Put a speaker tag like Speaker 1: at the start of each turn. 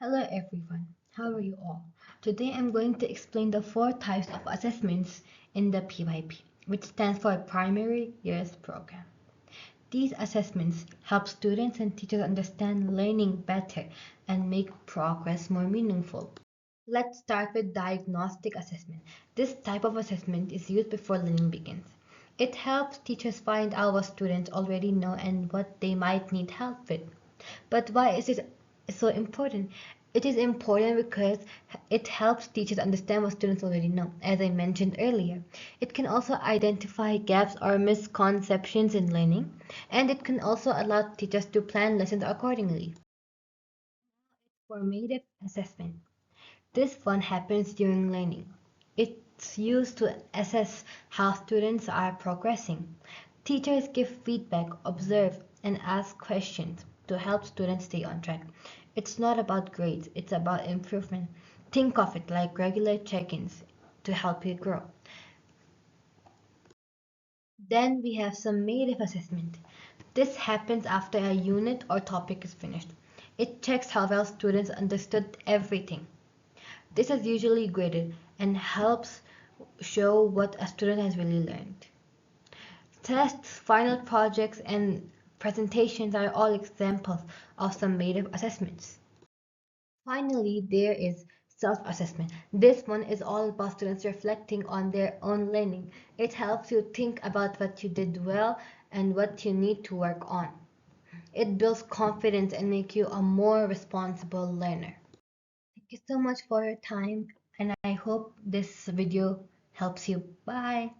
Speaker 1: Hello everyone, how are you all? Today I'm going to explain the four types of assessments in the PYP, which stands for Primary Years Program. These assessments help students and teachers understand learning better and make progress more meaningful. Let's start with diagnostic assessment. This type of assessment is used before learning begins. It helps teachers find out what students already know and what they might need help with. But why is it so important? It is important because it helps teachers understand what students already know, as I mentioned earlier. It can also identify gaps or misconceptions in learning, and it can also allow teachers to plan lessons accordingly. Formative assessment. This one happens during learning. It's used to assess how students are progressing. Teachers give feedback, observe, and ask questions to help students stay on track. It's not about grades, it's about improvement. Think of it like regular check-ins to help you grow. Then we have summative assessment. This happens after a unit or topic is finished. It checks how well students understood everything. This is usually graded and helps show what a student has really learned. Tests, final projects, and presentations are all examples of summative assessments. Finally, there is self-assessment. This one is all about students reflecting on their own learning. It helps you think about what you did well and what you need to work on. It builds confidence and makes you a more responsible learner. Thank you so much for your time, and I hope this video helps you. Bye.